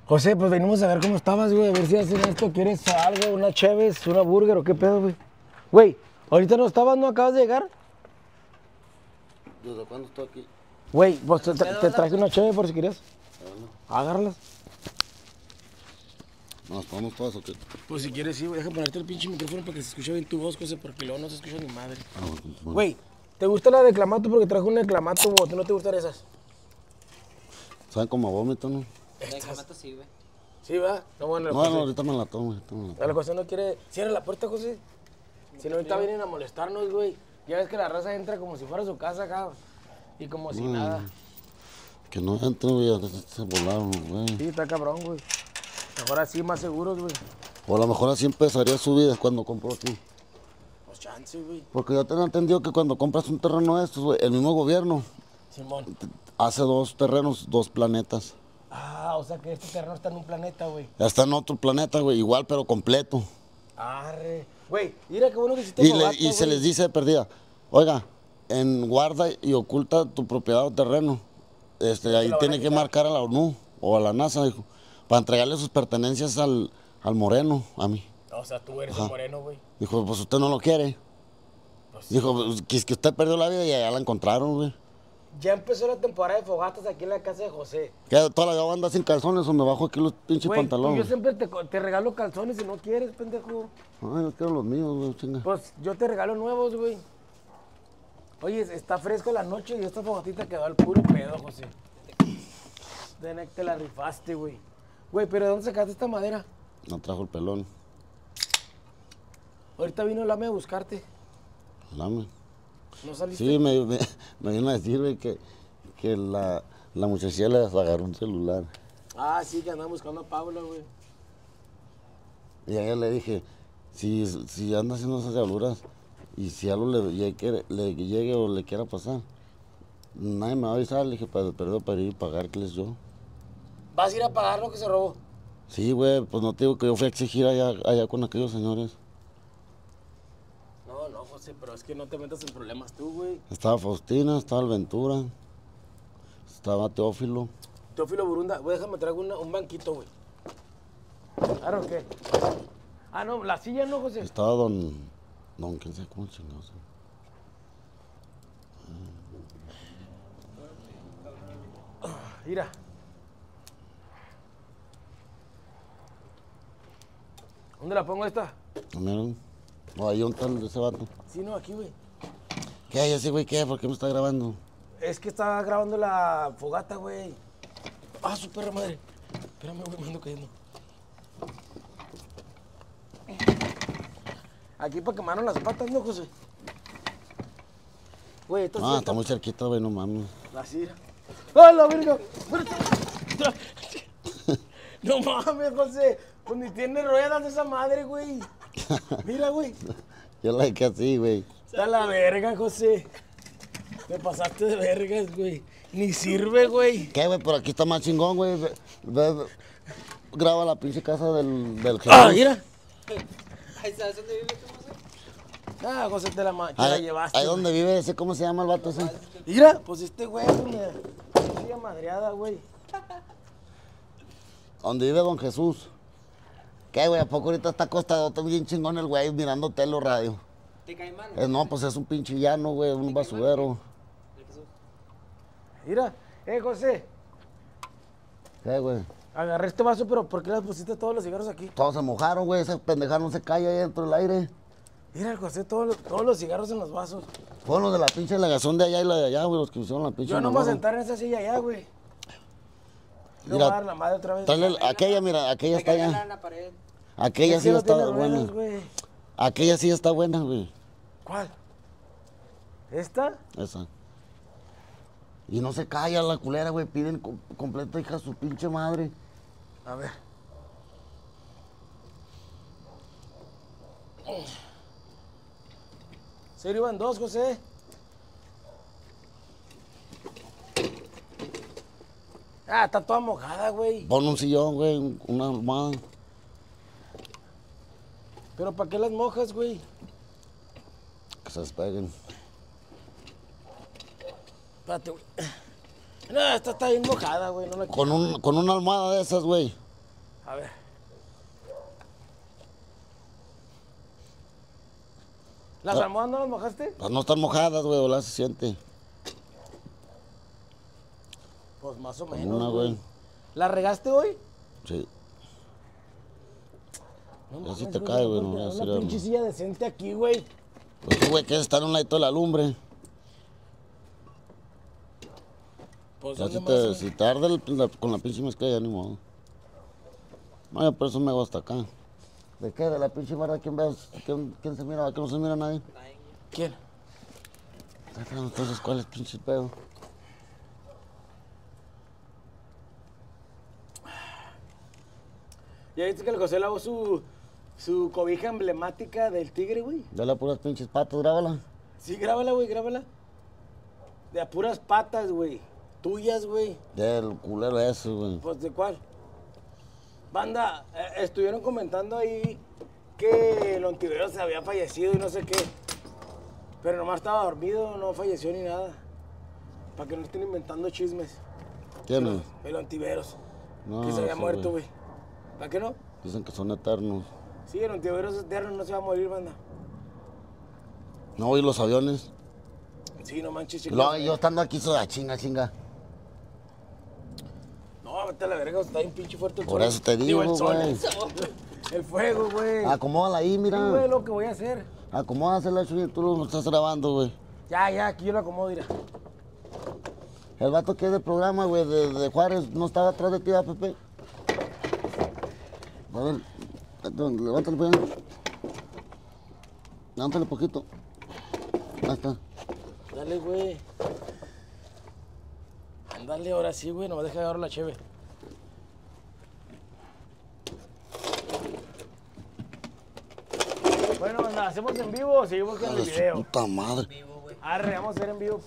José, pues venimos a ver cómo estabas, güey. A ver si hacen esto. ¿Quieres algo? ¿Una Cheves? ¿Una burger o qué pedo, güey? Güey, ahorita no estabas, ¿no? ¿Acabas de llegar? ¿Desde cuándo estoy aquí? Güey, pues te traje una Cheve por si querías. Agárralas. ¿Nos ponemos todas o qué? Pues si quieres, sí, güey. Deja ponerte el pinche micrófono para que se escuche bien tu voz, José, porque luego no se escucha ni madre. Bueno. Güey, ¿te gusta la de Clamato? Porque trajo una de Clamato, o ¿no te gustan esas? ¿Saben como a vómito, no? De clamato sí, güey. Sí, va. No, bueno, No, ahorita me la tomo. La José no quiere. Cierra la puerta, José. Si no, ahorita vienen a molestarnos, güey. Ya ves que la raza entra como si fuera su casa acá. Y como si nada. Que no entre, güey, se volaron, güey. Sí, está cabrón, güey. Mejor así, más seguros, güey. O a lo mejor así empezaría su vida cuando compró aquí. Pues chance, güey. Porque yo tengo entendido que cuando compras un terreno de estos, güey, el mismo gobierno Simón. hace 2 terrenos, 2 planetas. Ah, o sea que este terreno está en un planeta, güey. Ya está en otro planeta, güey, igual pero completo. Arre. Güey, mira qué bueno que hiciste fogata, Y se güey. les dice de perdida, oiga, en guarda y oculta tu propiedad o terreno. Ahí lo van tiene a que quitar. marcar a la ONU o a la NASA, dijo, para entregarle sus pertenencias al moreno, a mí. O sea, tú eres el moreno, güey. Dijo, pues usted no lo quiere. Pues, Dijo, pues, que es que usted perdió la vida y ya la encontraron, güey. ya empezó la temporada de fogatas aquí en la casa de José. Que toda la vida anda sin calzones o me bajo aquí los pinches Güey, pantalones. yo siempre te regalo calzones si no quieres, pendejo. Ay, yo quiero los míos, güey, chinga. Pues yo te regalo nuevos, güey. Oye, está fresco la noche y esta fogatita quedó al puro pedo, José. Te la rifaste, güey. Güey, pero ¿de dónde sacaste esta madera? No trajo el pelón. Ahorita vino el AME a buscarte. Lame. ¿No saliste? Sí, me vino a decir, güey, que la muchachilla le agarró un celular. Ah, sí, que andaba buscando a Paula, güey. Y a ella le dije, si anda haciendo esas diabluras y si algo le llegue o le quiera pasar, nadie me va a avisar. Le dije, pero para ir y pagarles yo. ¿Vas a ir a pagar lo que se robó? Sí, güey, pues no te digo que yo fui a exigir allá con aquellos señores. No, José, pero es que no te metas en problemas tú, güey. Estaba Faustina, estaba el Ventura, estaba Teófilo. Teófilo Burunda, güey, déjame traigo un banquito, güey. ¿Claro o qué? Ah, no, la silla no, José. Estaba don, quién sabe cómo chingados. Mira. ¿Dónde la pongo esta? ¿No? O ahí un tal de ese vato. Sí, no, aquí, güey. ¿Qué hay ese güey? ¿Qué? ¿Por qué me está grabando? Es que estaba grabando la fogata, güey. Ah, su perra madre. Espérame, güey, me ando cayendo. Aquí para quemaron las patas, ¿no, José? Güey, esto sí Está muy cerquita, güey, no mames. Así. ¡Ah, la verga! No mames, José. Pues ni tiene ruedas esa madre, güey. Mira, güey. Yo la dejé así, güey. Está la verga, José. Te pasaste de vergas, güey. Ni sirve, güey. ¿Qué, güey? Por aquí está más chingón, güey. Graba la pinche casa del Jesús. Ah, mira. Ahí sabes dónde vive tu José. Ah, José, te la llevaste. Ahí donde vive ese, ¿cómo se llama el vato ese? Mira, pues este güey, me sigue madreada, güey. Donde vive don Jesús. ¿Qué, güey? ¿A poco ahorita está acostado? Está bien chingón el güey mirando tele o radio. ¿Te cae mal? No, pues es un pinche llano, güey, un basurero. Mira, José, ¿Qué, güey? agarré este vaso, pero ¿por qué le pusiste todos los cigarros aquí? Todos se mojaron, güey. Esa pendejada no se cae ahí dentro del aire. Mira, José, todos los cigarros en los vasos. Fueron los de la pinche legazón de allá y la de allá, güey, los que hicieron la pinche. Yo no me voy a mamada. sentar en esa silla allá, güey. Le voy Mira, a dar la madre otra vez. Aquella, mira, aquella está allá. en la pared. Aquella Es sí que no está tiene buena. ruedas, güey. Aquella sí está buena, güey. ¿Cuál? ¿Esta? Esa. Y no se calla la culera, güey. Piden completo, hija, su pinche madre. A ver. ¿Serio iban dos, José? Ah, está toda mojada, güey. Pon un sillón, güey, una almohada. ¿Pero para qué las mojas, güey? Que se despeguen. Espérate, güey. No, esta está bien mojada, güey. No la Con una almohada de esas, güey. A ver. ¿Las almohadas no las mojaste? Pues no están mojadas, güey, ojalá se siente. Pues más o Como menos, una, güey. güey. ¿La regaste hoy? Sí. No Ya sí mames, te güey, cae, no güey, puedes no, tener ya sí una era- pinche silla decente aquí, güey. Pues tú, güey, que está en un ladito de la lumbre. Pues Ya ¿dónde si más, güey? si tarda con la pinche mezcla, ya ni modo. No, yo por eso me hago hasta acá. ¿De qué? ¿De la pinche barra? ¿Quién se mira? ¿Que no se mira nadie? ¿Quién? Entonces, ¿cuál es pinche pedo? ¿Ya viste que el José lavó su cobija emblemática del tigre, güey? De las puras pinches patas, grábala. Sí, grábala, güey, grábala. De a puras patas, güey. Tuyas, güey. Del culero ese, güey. Pues, ¿de cuál? Banda, estuvieron comentando ahí que el Ontiveros se había fallecido y no sé qué. Pero nomás estaba dormido, no falleció ni nada. Para que no estén inventando chismes. ¿Quién es? El Ontiveros. No, que se había sí, muerto, güey. ¿Para qué no? Dicen que son eternos. Sí, el Ontiveros es eterno, no se va a morir, banda. No, y los aviones. Sí, no manches, Y chicos. luego yo estando aquí, soy chinga. No, vete a la verga, está bien pinche fuerte el sol. Por eso te digo, el sol. güey. El fuego, güey. Acomódala ahí, Sí, güey, mira. lo que voy a hacer. Acomódasela, chuy, tú lo estás grabando, güey. Ya, aquí yo lo acomodo, mira. El vato que es del programa, güey, de Juárez, ¿no estaba atrás de ti, Pepe? A ver, levántale, pues. Levántale poquito. Ahí está. Dale, güey. Ándale, ahora sí, güey, no me deja agarrar la cheve. Bueno, banda, ¿hacemos en vivo o seguimos con el Joder, su video? puta madre. Arre, vamos a hacer en vivo, pues.